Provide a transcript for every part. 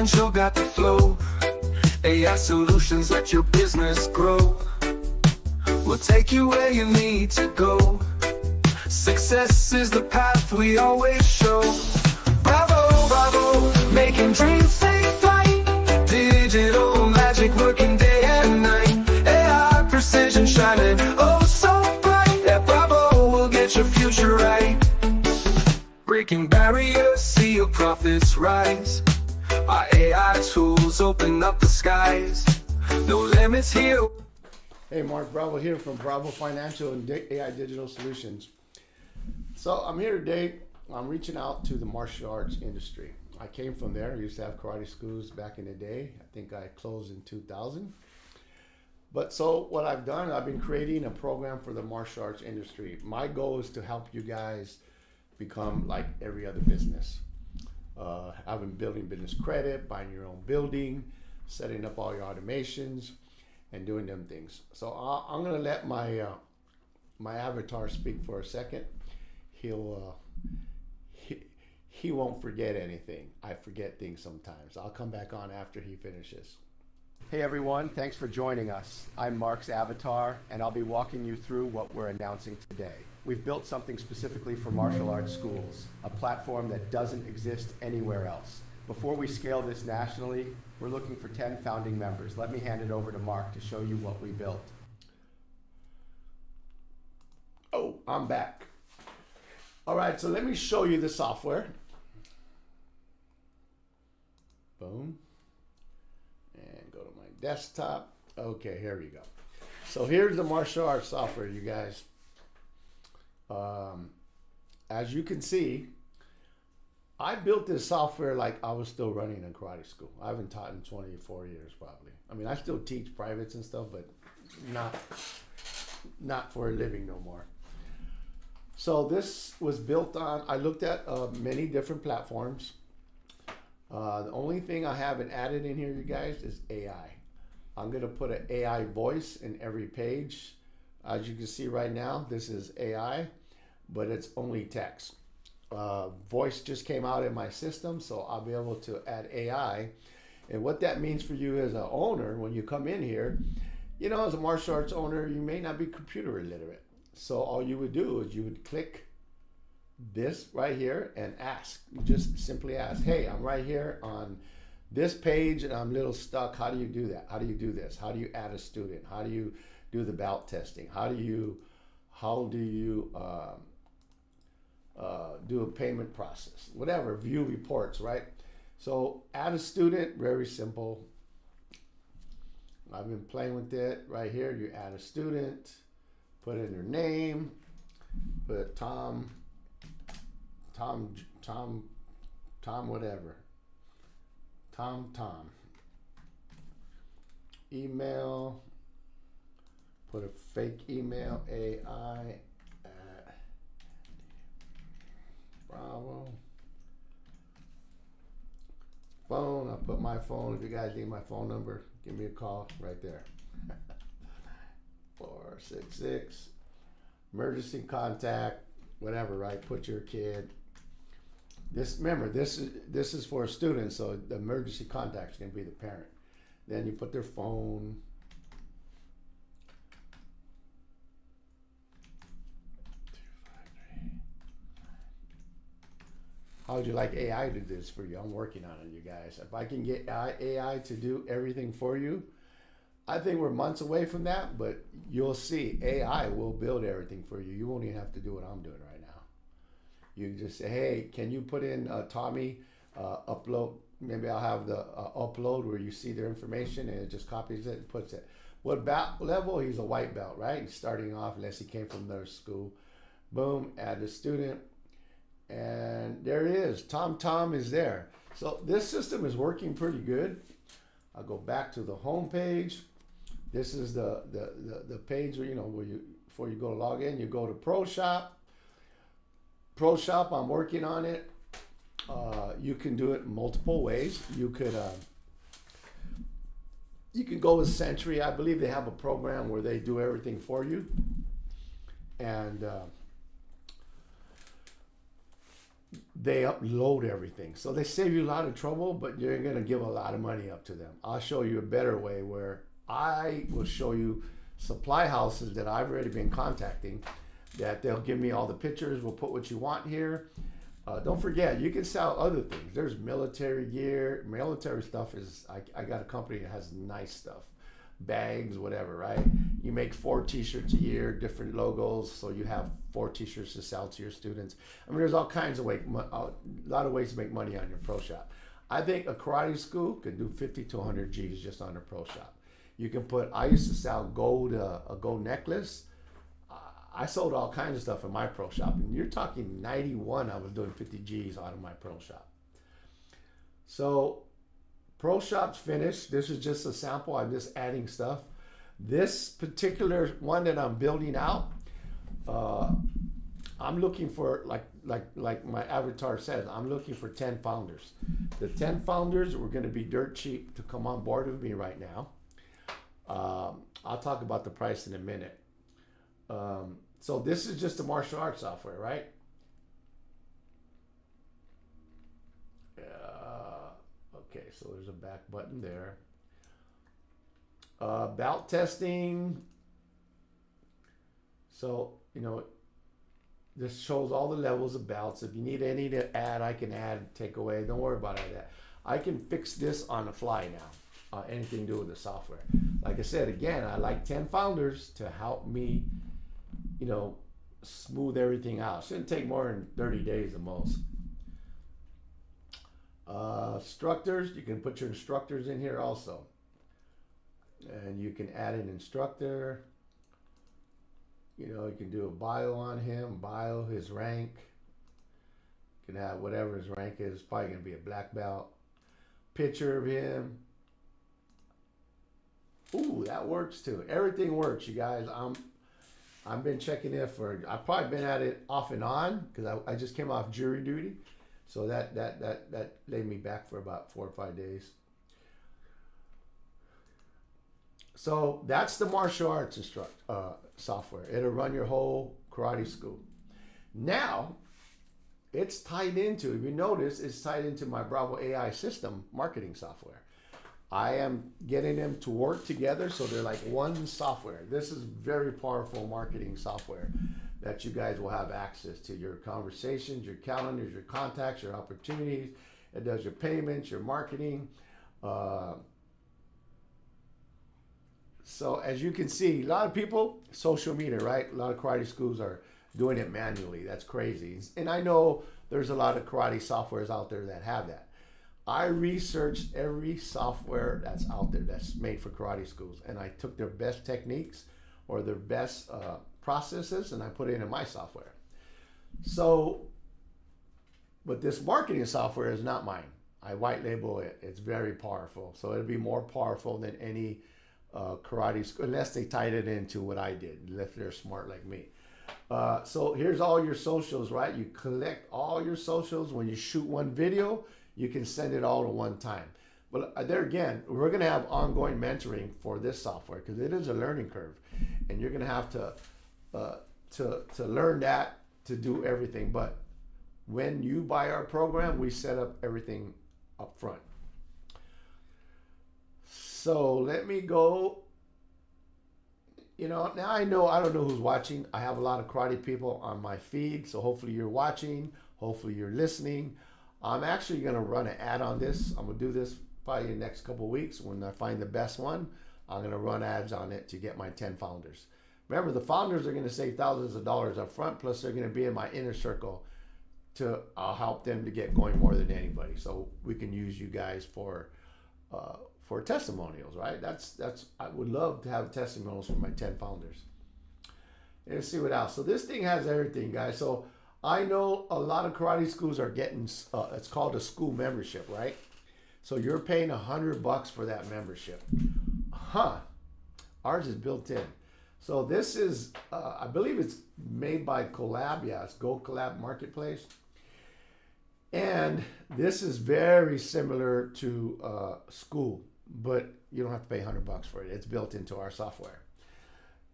potential, got the flow. AI solutions, let your business grow. We'll take you where you need to go. Success is the path we always show. Bravo, bravo, making dreams take flight. Digital magic working day and night. AI precision shining oh so bright. Yeah, bravo, we'll get your future right. Breaking barriers, see your profits rise. Our AI tools open up the skies. No limits here. Hey, Mark Bravo here from Bravo Financial and AI Digital Solutions. So I'm here today. I'm reaching out to the martial arts industry. I came from there. I used to have karate schools back in the day. I think I closed in 2000. But so what I've done, I've been creating a program for the martial arts industry. My goal is to help you guys become like every other business. I've been building business credit, buying your own building, setting up all your automations, and doing them things. So I'm gonna let my avatar speak for a second. He won't forget anything. I forget things sometimes. I'll come back on after he finishes. Hey everyone, thanks for joining us. I'm Mark's avatar, and I'll be walking you through what we're announcing today. We've built something specifically for martial arts schools, a platform that doesn't exist anywhere else. Before we scale this nationally, we're looking for 10 founding members. Let me hand it over to Mark to show you what we built. Oh, I'm back. All right, so let me show you the software. Boom. And go to my desktop. Okay, here we go. So here's the martial arts software, you guys. As you can see, I built this software like I was still running a karate school. I haven't taught in 24 years probably. I mean, I still teach privates and stuff, but not for a living no more. So this was built on, I looked at many different platforms. The only thing I haven't added in here, you guys, is AI. I'm gonna put an AI voice in every page. As you can see right now, this is AI, but it's only text. Voice just came out in my system, so I'll be able to add AI. And what that means for you as an owner, when you come in here, you know, as a martial arts owner, you may not be computer illiterate. So all you would do is you would click this right here and ask. You just simply ask, hey, I'm right here on this page and I'm a little stuck. How do you do that? How do you do this? How do you add a student? How do you do the belt testing? How do you do a payment process? Whatever, view reports, right? So add a student, very simple. I've been playing with it right here. You add a student, put in your name, put Tom, whatever. Tom. Email, put a fake email, AI at Bravo. Phone, I'll put my phone. If you guys need my phone number, give me a call right there. 466, emergency contact, whatever, right? Put your kid. Remember, this is for a student, so the emergency contact is going to be the parent. Then you put their phone. How would you like AI to do this for you? I'm working on it, you guys. If I can get AI to do everything for you, I think we're months away from that, but you'll see AI will build everything for you. You won't even have to do what I'm doing right now. You just say, hey, can you put in Tommy, upload, maybe I'll have the upload where you see their information and it just copies it and puts it. What belt level? He's a white belt, right? He's starting off unless he came from their school. Boom, add a student. And there it is. Tom is there. So this system is working pretty good. I'll go back to the home page. This is the page where, you know, where you, before you go to log in, you go to Pro Shop. Pro Shop, I'm working on it. You can do it multiple ways. You can go with Century. I believe they have a program where they do everything for you. And they upload everything. So they save you a lot of trouble, but you're going to give a lot of money up to them. I'll show you a better way where I will show you supply houses that I've already been contacting, that they'll give me all the pictures. We'll put what you want here. Don't forget, you can sell other things. There's military gear. Military stuff is, I got a company that has nice stuff. Bags, whatever, right? You make 4 t-shirts a year, different logos, so you have 4 t-shirts to sell to your students. I mean, there's all kinds of ways, a lot of ways to make money on your pro shop. I think a karate school could do 50 to 100 G's just on their pro shop. You can put, I used to sell a gold necklace. I sold all kinds of stuff in my pro shop, and you're talking 91, I was doing 50 G's out of my pro shop. So pro shop's finished. This is just a sample. I'm just adding stuff. This particular one that I'm building out, I'm looking for, like my avatar says, I'm looking for 10 founders. The 10 founders were going to be dirt cheap to come on board with me right now. I'll talk about the price in a minute. So this is just the martial arts software, right? Okay, so there's a back button there. Belt testing. So, you know, this shows all the levels of belts. If you need any to add, I can add, take away. Don't worry about any of that. I can fix this on the fly now. Anything to do with the software. Like I said, again, I like 10 founders to help me, you know, smooth everything out. Shouldn't take more than 30 days at most. Instructors, you can put your instructors in here also. And you can add an instructor. You know, you can do a bio on him, bio, his rank. You can have whatever his rank is, probably going to be a black belt. Picture of him. Ooh, that works too. Everything works, you guys. I've been checking it for, I've probably been at it off and on because I just came off jury duty. So that laid me back for about 4 or 5 days. So that's the martial arts software. It'll run your whole karate school. Now, it's tied into, if you notice, it's tied into my Bravo AI system marketing software. I am getting them to work together so they're like one software. This is very powerful marketing software that you guys will have access to. Your conversations, your calendars, your contacts, your opportunities. It does your payments, your marketing. So as you can see, a lot of people, social media, right? A lot of karate schools are doing it manually. That's crazy. And I know there's a lot of karate softwares out there that have that. I researched every software that's out there that's made for karate schools, and I took their best techniques or their best processes and I put it in my software. So, but this marketing software is not mine. I white label it. It's very powerful. So it'll be more powerful than any karate school, unless they tied it into what I did, unless they're smart like me. So here's all your socials, right? You collect all your socials. When you shoot one video, you can send it all at one time. But there again, we're going to have ongoing mentoring for this software because it is a learning curve, and you're going to have to learn that to do everything. But when you buy our program, we set up everything up front. So let me go. You know, now I don't know who's watching. I have a lot of karate people on my feed, so hopefully you're watching. Hopefully you're listening. I'm actually going to run an ad on this. I'm going to do this probably in the next couple of weeks. When I find the best one, I'm going to run ads on it to get my 10 founders. Remember, the founders are going to save thousands of dollars up front, plus they're going to be in my inner circle to help them to get going more than anybody. So we can use you guys for testimonials, right? That's I would love to have testimonials from my 10 founders. Let's see what else. So this thing has everything, guys. So I know a lot of karate schools are getting, it's called a school membership, right? So you're paying $100 for that membership. Ours is built in. So this is, I believe it's made by Collab. Yeah, it's Go Collab Marketplace. And this is very similar to school, but you don't have to pay $100 for it. It's built into our software.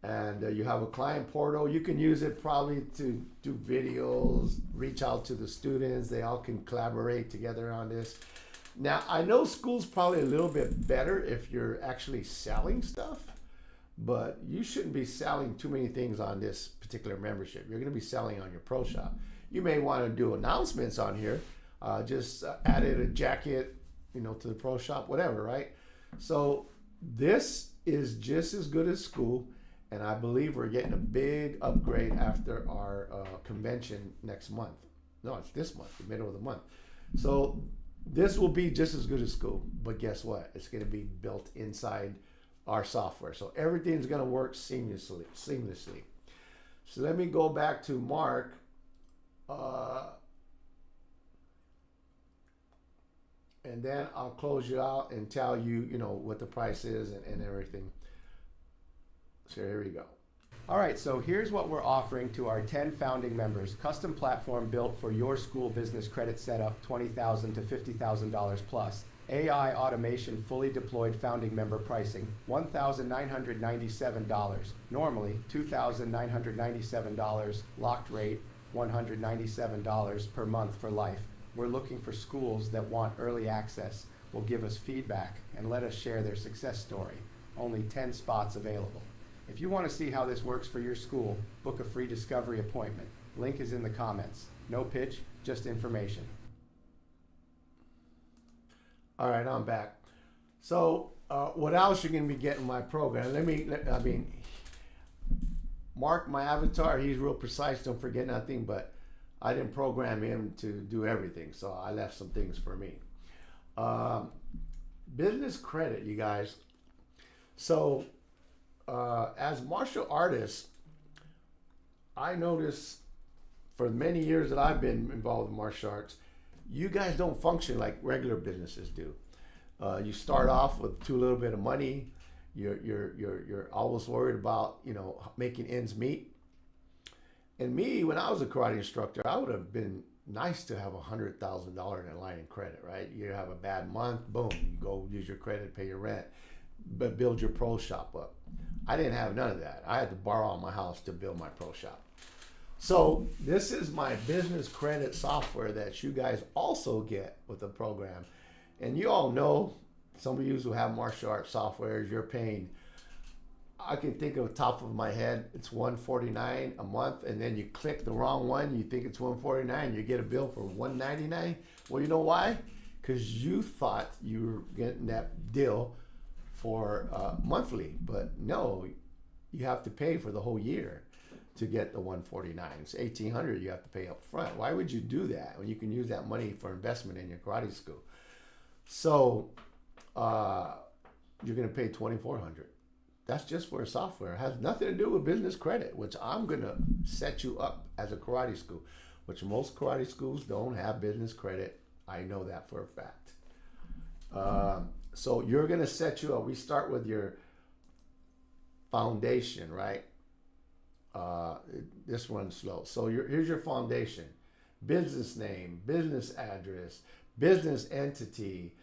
And you have a client portal. You can use it probably to do videos, reach out to the students. They all can collaborate together on this. Now, I know school's probably a little bit better if you're actually selling stuff, but you shouldn't be selling too many things on this particular membership. You're going to be selling on your pro shop. You may want to do announcements on here. Just added a jacket, to the pro shop, whatever, right? So this is just as good as school. And I believe we're getting a big upgrade after our convention next month. No, it's this month, the middle of the month. So this will be just as good as school. But guess what? It's going to be built inside our software. So everything's going to work seamlessly. So let me go back to Mark. And then I'll close you out and tell you, what the price is and everything. So here we go. All right, so here's what we're offering to our 10 founding members. Custom platform built for your school business credit setup, $20,000 to $50,000 plus. AI automation fully deployed founding member pricing, $1,997. Normally, $2,997. Locked rate, $197 per month for life. We're looking for schools that want early access, will give us feedback, and let us share their success story. Only 10 spots available. If you want to see how this works for your school, book a free discovery appointment. Link is in the comments. No pitch, just information. All right, I'm back. So what else you're going to be getting in my program? Mark, my avatar, he's real precise. Don't forget nothing, but I didn't program him to do everything. So I left some things for me. Business credit, you guys. So as martial artists, I noticed for many years that I've been involved in martial arts, you guys don't function like regular businesses do. You start off with too little bit of money. You're always worried about making ends meet. And me, when I was a karate instructor, I would have been nice to have $100,000 in a line of credit, right? You have a bad month, boom, you go use your credit, pay your rent, but build your pro shop up. I didn't have none of that. I had to borrow on my house to build my pro shop. So this is my business credit software that you guys also get with the program. And you all know, some of you who have martial arts softwares, you're paying, I can think of the top of my head, it's $149 a month, and then you click the wrong one, you think it's $149, you get a bill for $199. Well, you know why? Because you thought you were getting that deal for monthly, but no, you have to pay for the whole year to get the $149. It's $1,800 you have to pay up front. Why would you do that when you can use that money for investment in your karate school? So you're going to pay $2,400. That's just for a software. It has nothing to do with business credit, which I'm going to set you up as a karate school, which most karate schools don't have business credit. I know that for a fact. So you're going to set you up. We start with your foundation, right? This runs slow. So here's your foundation. Business name, business address, business entity.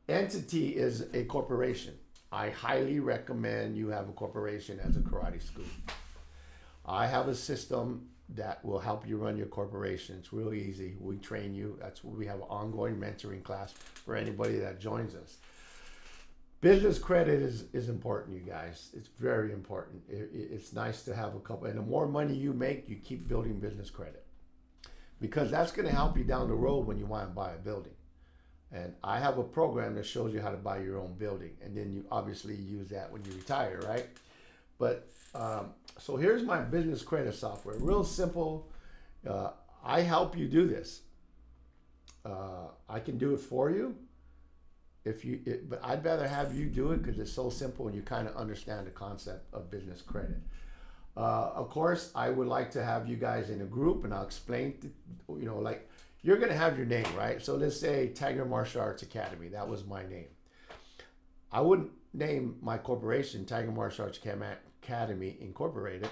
Entity is a corporation. I highly recommend you have a corporation as a karate school. I have a system that will help you run your corporation. It's really easy. We train you. That's what we have an ongoing mentoring class for anybody that joins us. Business credit is important, you guys. It's very important. It's nice to have a couple. And the more money you make, you keep building business credit. Because that's going to help you down the road when you want to buy a building. And I have a program that shows you how to buy your own building. And then you obviously use that when you retire, right? But so here's my business credit software. Real simple. I help you do this. I can do it for you. But I'd rather have you do it because it's so simple and you kind of understand the concept of business credit. Of course, I would like to have you guys in a group, and I'll explain, like you're going to have your name, right? So let's say Tiger Martial Arts Academy. That was my name. I wouldn't name my corporation Tiger Martial Arts Academy Incorporated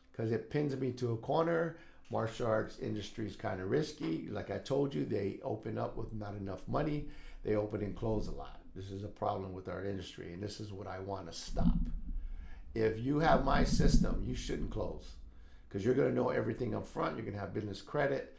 because it pins me to a corner. Martial arts industry is kind of risky. Like I told you, they open up with not enough money. They open and close a lot. This is a problem with our industry, and this is what I want to stop. if you have my system, you shouldn't close because you're going to know everything up front. You're going to have business credit.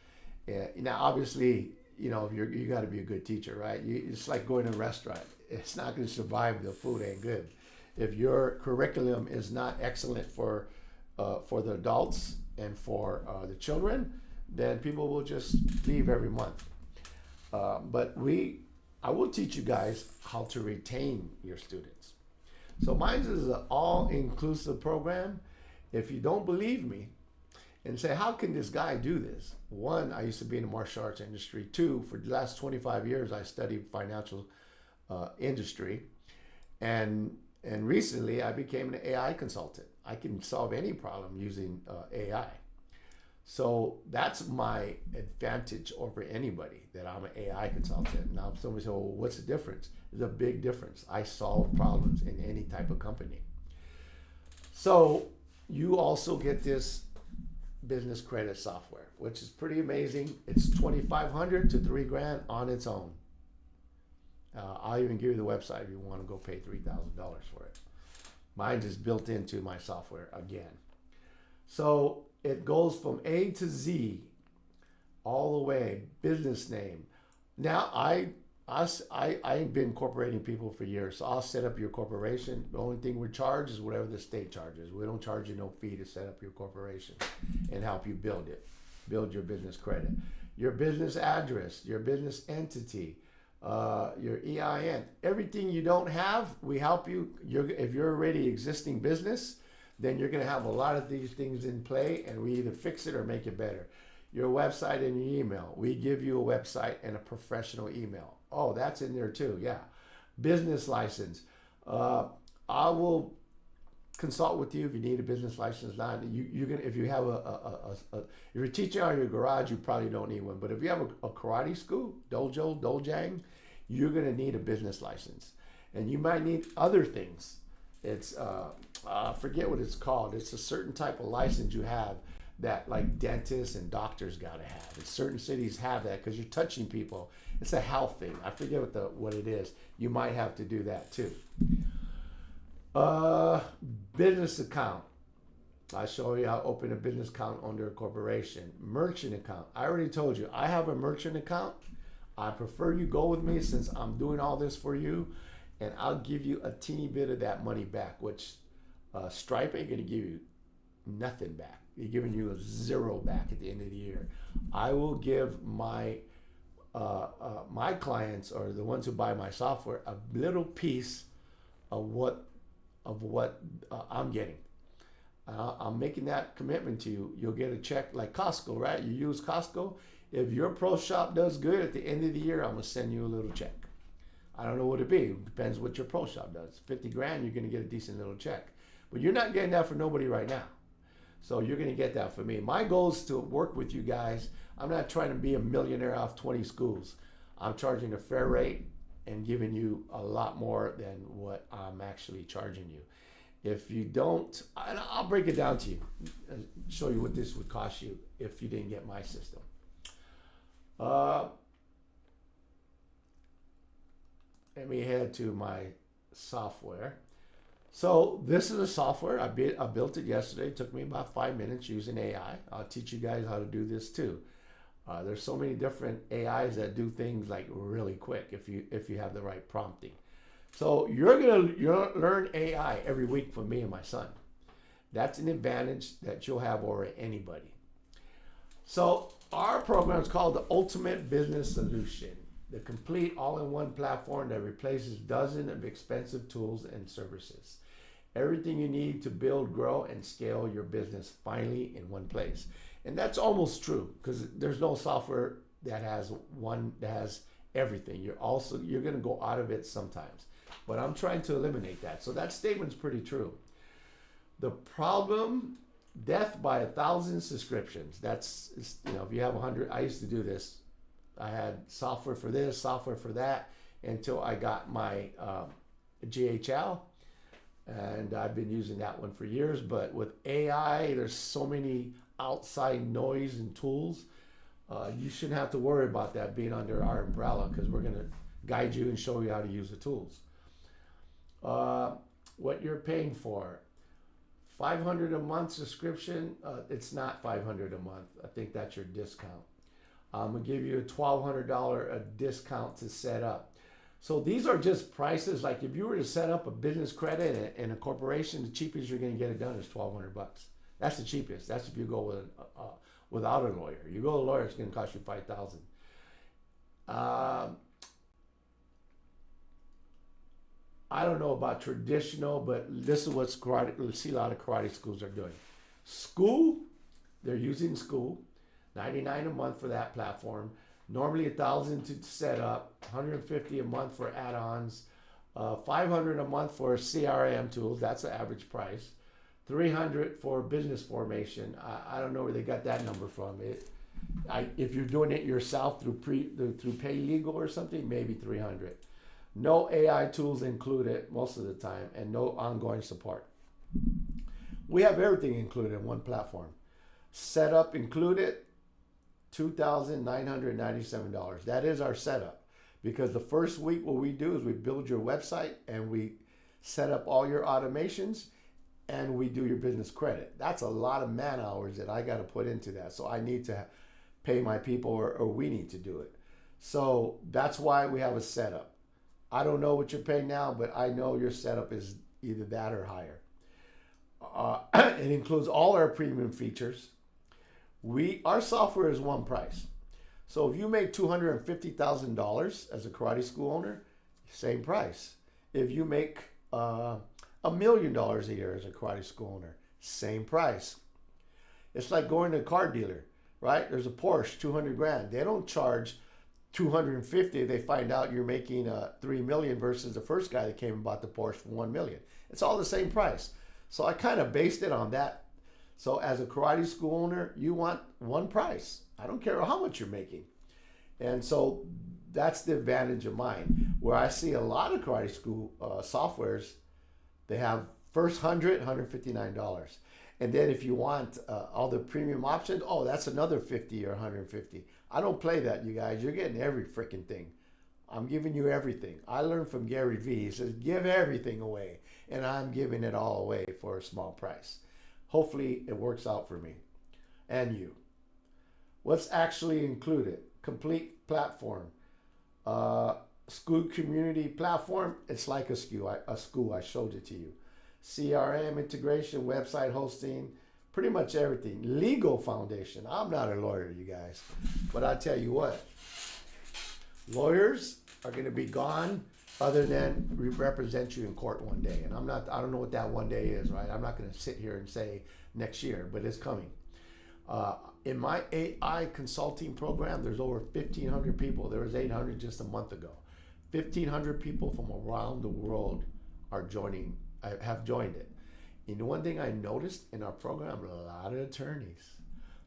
Now, obviously, you know, you got to be a good teacher, right? It's like going to a restaurant. It's not going to survive. The food ain't good. If your curriculum is not excellent for the adults and for the children, then people will just leave every month. But I will teach you guys how to retain your students. So mine is an all-inclusive program. If you don't believe me and say, how can this guy do this? One, I used to be in the martial arts industry. Two, for the last 25 years, I studied financial industry. And recently, I became an AI consultant. I can solve any problem using AI. So that's my advantage over anybody, that I'm an AI consultant. Now, somebody says, well, what's the difference? There's a big difference. I solve problems in any type of company. So you also get this business credit software, which is pretty amazing. It's $2,500 to $3,000 on its own. I'll even give you the website if you want to go pay $3,000 for it. Mine is built into my software again. So it goes from A to Z, all the way, business name. Now, I've been incorporating people for years, so I'll set up your corporation. The only thing we charge is whatever the state charges. We don't charge you no fee to set up your corporation and help you build it, build your business credit. Your business address, your business entity, your EIN, everything you don't have, we help you. If you're already existing business, then you're going to have a lot of these things in play, and we either fix it or make it better. Your website and your email. We give you a website and a professional email. Oh, that's in there too. Yeah. Business license. I will consult with you if you need a business license. Not you're gonna, if you have if you're teaching out of your garage, you probably don't need one. But if you have a karate school, dojang, you're gonna need a business license, and you might need other things. It's I forget what it's called. It's a certain type of license you have that like dentists and doctors got to have. And certain cities have that because you're touching people. It's a health thing. I forget what it is. You might have to do that too. Business account. I show you how to open a business account under a corporation. Merchant account. I already told you I have a merchant account. I prefer you go with me since I'm doing all this for you, and I'll give you a teeny bit of that money back, which Stripe ain't going to give you nothing back. They're giving you a zero back at the end of the year. I will give my my clients, or the ones who buy my software, a little piece of what I'm getting. I'm making that commitment to you. You'll get a check like Costco, right? You use Costco. If your pro shop does good at the end of the year, I'm gonna send you a little check. I don't know what it be. It depends what your pro shop does. 50 grand, you're gonna get a decent little check. But you're not getting that for nobody right now. So you're gonna get that for me. My goal is to work with you guys. I'm not trying to be a millionaire off 20 schools. I'm charging a fair rate and giving you a lot more than what I'm actually charging you. If you don't, I'll break it down to you and show you what this would cost you if you didn't get my system. Let me head to my software. So this is a software. I built it yesterday. It took me about 5 minutes using AI. I'll teach you guys how to do this too. There's so many different AIs that do things like really quick if you have the right prompting. So you're gonna learn AI every week from me and my son. That's an advantage that you'll have over anybody. So our program is called the Ultimate Business Solution, the complete all-in-one platform that replaces dozens of expensive tools and services. Everything you need to build, grow, and scale your business finally in one place. And that's almost true because there's no software that has everything. You're going to go out of it sometimes. But I'm trying to eliminate that. So that statement's pretty true. The problem, death by 1,000 subscriptions. That's, if you have 100, I used to do this. I had software for this, software for that, until I got my GHL. And I've been using that one for years. But with AI, there's so many outside noise and tools. You shouldn't have to worry about that being under our umbrella because we're going to guide you and show you how to use the tools. What you're paying for. $500 a month subscription. It's not $500 a month. I think that's your discount. I'm gonna give you a $1,200 a discount to set up. So these are just prices. Like if you were to set up a business credit in a corporation, the cheapest you're gonna get it done is $1,200. That's the cheapest. That's if you go with without a lawyer. You go to a lawyer, it's gonna cost you $5,000. I don't know about traditional, but this is what karate. See, a lot of karate schools are doing. School, they're using school, $99 a month for that platform. Normally $1,000 to set up, $150 a month for add-ons, $500 a month for CRM tools. That's the average price. $300 for business formation. I don't know where they got that number from. If you're doing it yourself through Pay Legal or something, maybe $300. No AI tools included most of the time, and no ongoing support. We have everything included in one platform. Setup included, $2,997. That is our setup, because the first week what we do is we build your website and we set up all your automations and we do your business credit. That's a lot of man hours that I got to put into that. So I need to pay my people, or we need to do it. So that's why we have a setup. I don't know what you're paying now, but I know your setup is either that or higher. It includes all our premium features. Our software is one price. So if you make $250,000 as a karate school owner, same price. If you make $1 million a year as a karate school owner, same price. It's like going to a car dealer, right? There's a Porsche, 200 grand. They don't charge 250. They find out you're making $3 million versus the first guy that came and bought the Porsche for $1 million. It's all the same price. So I kind of based it on that. So as a karate school owner, you want one price. I don't care how much you're making. And so that's the advantage of mine. Where I see a lot of karate school softwares, they have first $159. And then if you want all the premium options, oh, that's another $50 or $150. I don't play that, you guys. You're getting every freaking thing. I'm giving you everything. I learned from Gary Vee. He says, give everything away. And I'm giving it all away for a small price. Hopefully it works out for me and you. What's actually included? Complete platform. School community platform. It's like a school. I showed it to you. CRM integration, website hosting, pretty much everything. Legal foundation. I'm not a lawyer, you guys, but I tell you what, lawyers are going to be gone, other than represent you in court one day. And I don't know what that one day is, right? I'm not going to sit here and say next year, but it's coming. In my AI consulting program, there's over 1,500 people. There was 800 just a month ago. 1,500 people from around the world have joined it. You know, one thing I noticed in our program, a lot of attorneys,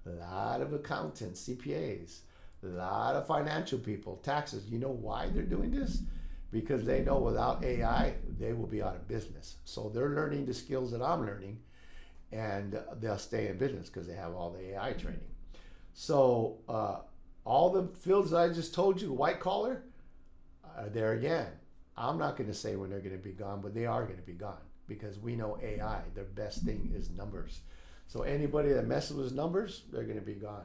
a lot of accountants, CPAs, a lot of financial people, taxes. You know why they're doing this? Because they know without AI, they will be out of business. So they're learning the skills that I'm learning, and they'll stay in business because they have all the AI training. So all the fields that I just told you, white collar, there again. I'm not going to say when they're going to be gone, but they are going to be gone, because we know AI, their best thing is numbers. So anybody that messes with numbers, they're going to be gone.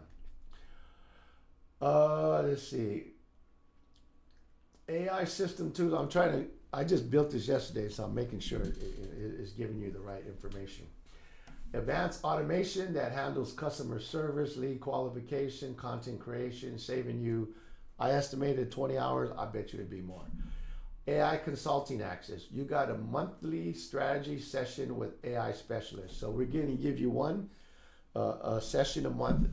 Let's see. AI system tools. I just built this yesterday, so I'm making sure it is giving you the right information. Advanced automation that handles customer service, lead qualification, content creation, saving you, I estimated 20 hours. I bet you it'd be more. AI consulting access. You got a monthly strategy session with AI specialists. So we're going to give you a session a month,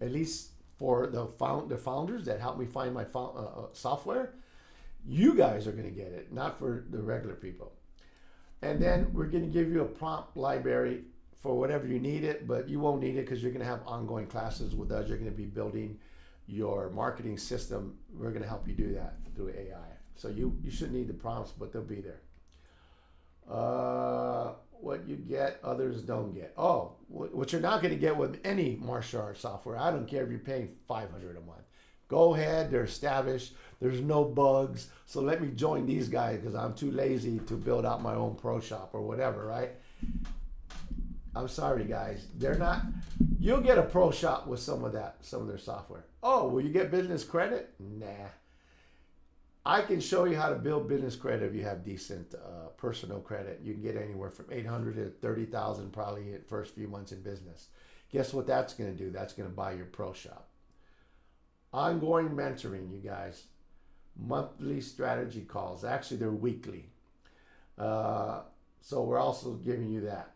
at least for the founders that help me find my software. You guys are going to get it, not for the regular people. And then we're going to give you a prompt library for whatever you need it, but you won't need it because you're going to have ongoing classes with us. You're going to be building your marketing system. We're going to help you do that through AI. So you shouldn't need the prompts, but they'll be there. What you get, others don't get. Oh, what you're not going to get with any martial arts software. I don't care if you're paying $500 a month. Go ahead, they're established. There's no bugs. So let me join these guys because I'm too lazy to build out my own pro shop or whatever, right? I'm sorry, guys. They're not. You'll get a pro shop with some of their software. Oh, will you get business credit? Nah. I can show you how to build business credit if you have decent personal credit. You can get anywhere from 800 to 30,000 probably in first few months in business. Guess what that's going to do? That's going to buy your pro shop. Ongoing mentoring, you guys. Monthly strategy calls. Actually, they're weekly. So we're also giving you that.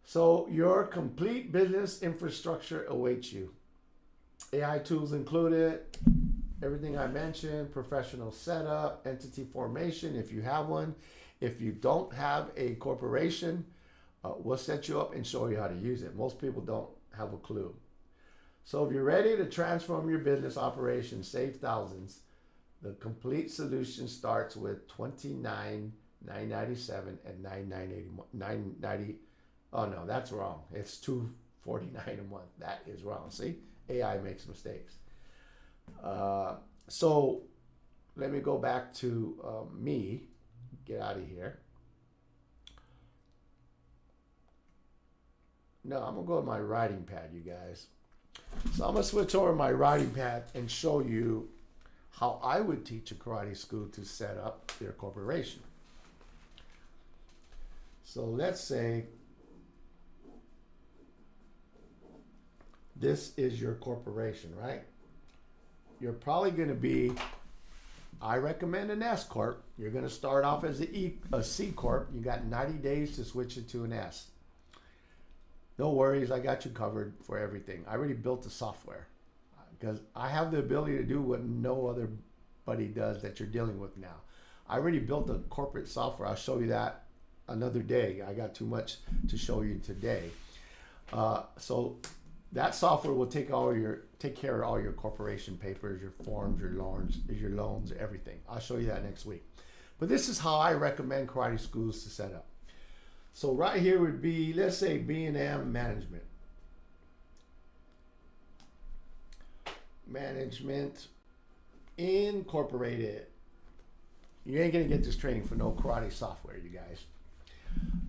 So your complete business infrastructure awaits you. AI tools included, everything I mentioned, professional setup, entity formation if you have one. If you don't have a corporation, we'll set you up and show you how to use it. Most people don't have a clue. So if you're ready to transform your business operations, save thousands, the complete solution starts with $29,997 and $990. Oh no, that's wrong. It's $249 a month. That is wrong. See, AI makes mistakes. So let me go back to me. Get out of here. No, I'm gonna go to my writing pad, you guys. So I'm gonna switch over my writing pad and show you how I would teach a karate school to set up their corporation. So let's say this is your corporation, right? You're probably going to be, I recommend an S Corp. You're going to start off as a C Corp. You got 90 days to switch it to an S. No worries, I got you covered for everything. I already built the software because I have the ability to do what no other buddy does that you're dealing with now. I already built the corporate software. I'll show you that another day. I got too much to show you today. So that software will take care of all your corporation papers, your forms, your loans, everything. I'll show you that next week. But this is how I recommend karate schools to set up. So right here would be, let's say, B&M Management. Management Incorporated. You ain't gonna get this training for no karate software, you guys.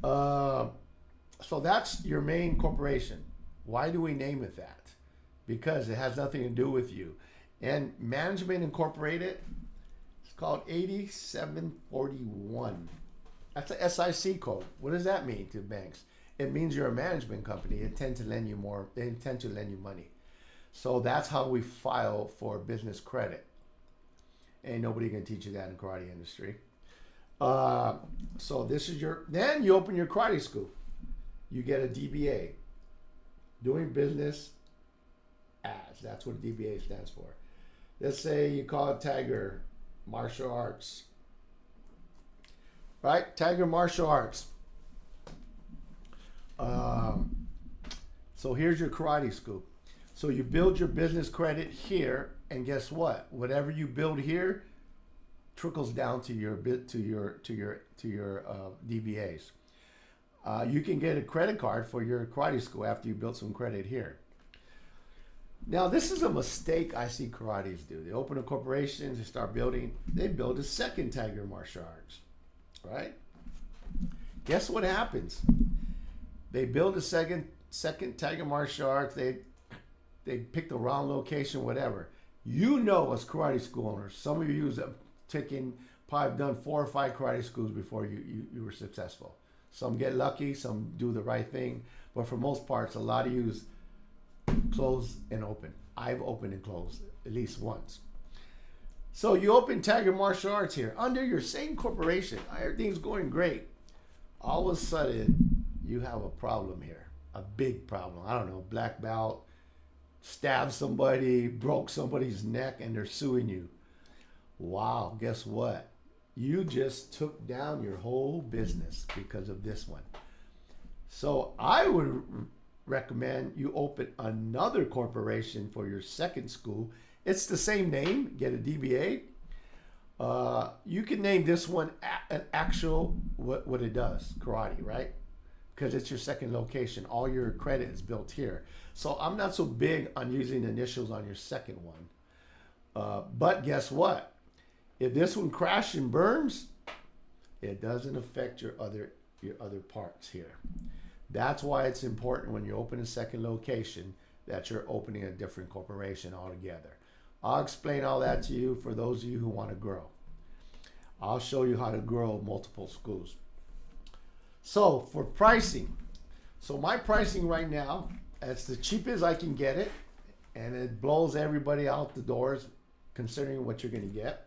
So that's your main corporation. Why do we name it that? Because it has nothing to do with you. And Management Incorporated, it's called 8741. That's a SIC code. What does that mean to banks? It means you're a management company. They intend to lend you money. So that's how we file for business credit. Ain't nobody can teach you that in the karate industry. So this is then you open your karate school. You get a DBA. Doing business as. That's what DBA stands for. Let's say you call it Tiger Martial Arts. Right? Tiger Martial Arts. So here's your karate school. So you build your business credit here, and guess what? Whatever you build here trickles down to your DBAs. You can get a credit card for your karate school after you build some credit here. Now, this is a mistake I see karates do. They open a corporation, they start building, they build a second Tiger Martial Arts, right? Guess what happens? They build a second Tiger Martial Arts, they pick the wrong location, whatever. You know, as karate school owners, some of you have probably done 4 or 5 karate schools before you were successful. Some get lucky, some do the right thing, but for most parts, a lot of you close and open. I've opened and closed at least once. So you open Tiger Martial Arts here under your same corporation. Everything's going great. All of a sudden, you have a problem here, a big problem. I don't know, black belt, stabbed somebody, broke somebody's neck, and they're suing you. Wow, guess what? You just took down your whole business because of this one. So I would recommend you open another corporation for your second school. It's the same name, get a DBA. You can name this one an actual, what it does, karate, right? Because it's your second location. All your credit is built here. So I'm not so big on using initials on your second one. But guess what? If this one crashes and burns, it doesn't affect your other your other parts here. That's why it's important when you open a second location that you're opening a different corporation altogether. I'll explain all that to you for those of you who want to grow. I'll show you how to grow multiple schools. So for pricing, so my pricing right now, it's the cheapest I can get it, and it blows everybody out the doors considering what you're going to get,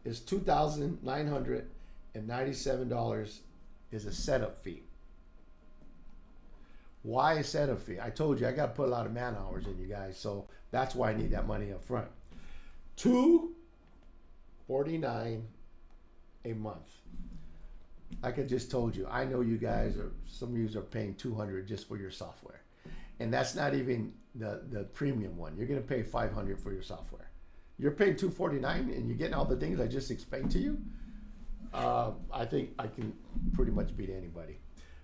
is $2,997 is a setup fee. Why a setup fee? I told you I got to put a lot of man hours in, you guys, so that's why I need that money up front. $249 a month. Like I just told you, I know you guys are, some of you are paying $200 just for your software, and that's not even the premium one. You're going to pay $500 for your software. You're paying $249 and you're getting all the things I just explained to you. I think I can pretty much beat anybody.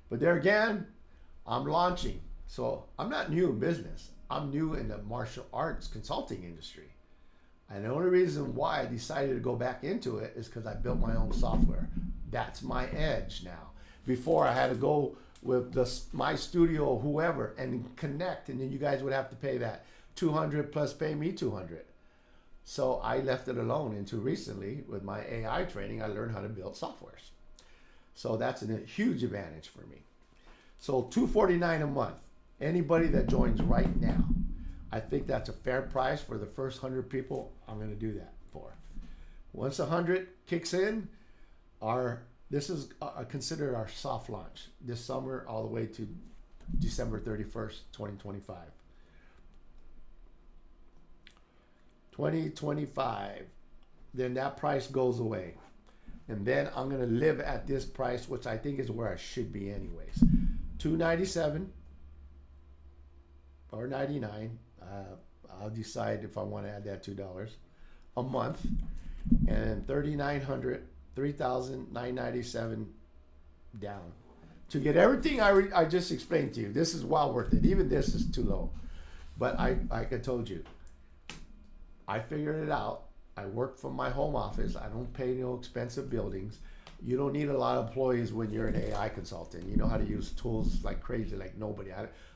But there again, I'm launching. So I'm not new in business. I'm new in the martial arts consulting industry. And the only reason why I decided to go back into it is because I built my own software. That's my edge now. Before I had to go with my studio or whoever and connect, and then you guys would have to pay that $200 plus pay me $200. So I left it alone until recently with my AI training. I learned how to build softwares. So that's a huge advantage for me. So $249 a month. Anybody that joins right now, I think that's a fair price for the first 100 people. I'm going to do that for. Once 100 kicks in, this is considered our soft launch this summer all the way to December 31st, 2025. 2025, then that price goes away. And then I'm going to live at this price, which I think is where I should be anyways. $297 or $99. I'll decide if I want to add that $2 a month. And $3,997 down. To get everything I just explained to you, this is well worth it. Even this is too low. But like I told you, I figured it out. I work from my home office. I don't pay no expensive buildings. You don't need a lot of employees when you're an AI consultant. You know how to use tools like crazy, like nobody.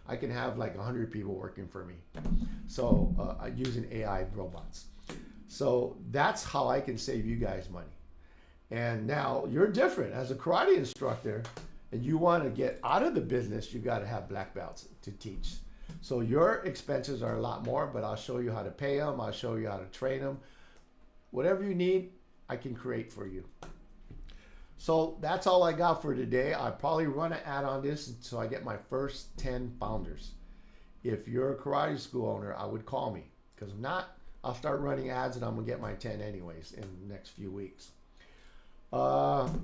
I can have like 100 people working for me. So using AI robots. So that's how I can save you guys money. And now you're different as a karate instructor, and you want to get out of the business, you got to have black belts to teach. So your expenses are a lot more, but I'll show you how to pay them. I'll show you how to train them. Whatever you need, I can create for you. So that's all I got for today. I'll probably run an ad on this until I get my first 10 founders. If you're a karate school owner, I would call me, because if not, I'll start running ads and I'm gonna get my 10 anyways in the next few weeks. And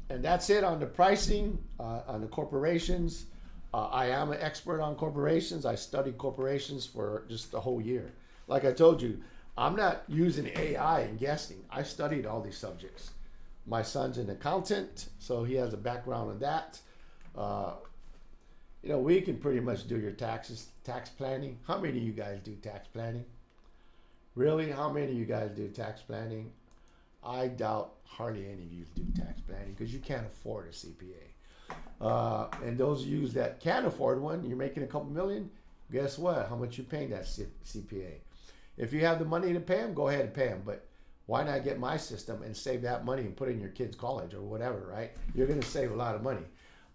that's it on the pricing, on the corporations. I am an expert on corporations. I studied corporations for just a whole year. Like I told you, I'm not using AI and guessing. I studied all these subjects. My son's an accountant, so he has a background in that. You know, we can pretty much do your taxes, tax planning. How many of you guys do tax planning? Really? How many of you guys do tax planning? I doubt hardly any of you do tax planning because you can't afford a CPA. And those of you that can afford one, you're making a couple million, guess what? How much you paying that CPA? If you have the money to pay them, go ahead and pay them. But why not get my system and save that money and put it in your kid's college or whatever, right? You're going to save a lot of money.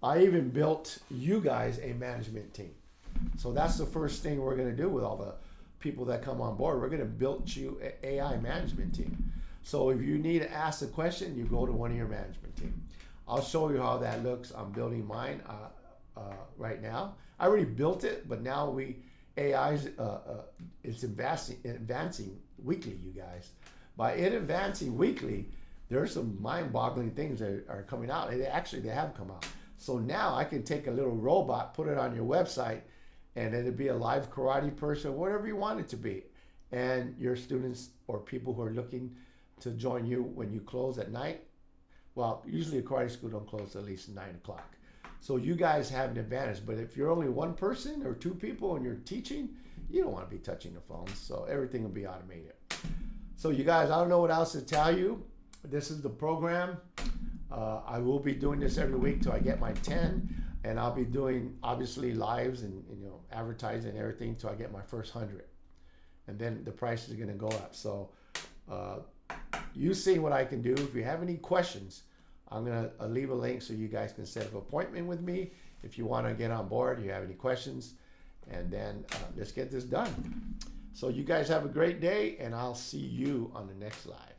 I even built you guys a management team. So that's the first thing we're going to do with all the people that come on board. We're going to build you an AI management team. So if you need to ask a question, you go to one of your management team. I'll show you how that looks. I'm building mine right now. I already built it, but now AI is advancing weekly, you guys. By it advancing weekly, there's some mind-boggling things that are coming out. And they have come out. So now I can take a little robot, put it on your website, and it'll be a live karate person, whatever you want it to be. And your students or people who are looking to join you when you close at night, well, usually a karate school don't close at least 9 o'clock. So you guys have an advantage. But if you're only one person or two people and you're teaching, you don't want to be touching the phones. So everything will be automated. So you guys, I don't know what else to tell you. This is the program. I will be doing this every week till I get my 10, and I'll be doing obviously lives and advertising and everything till I get my first 100, and then the price is going to go up. So you see what I can do. If you have any questions, I'm going to leave a link so you guys can set up an appointment with me if you want to get on board, you have any questions, and then let's get this done. So you guys have a great day, and I'll see you on the next live.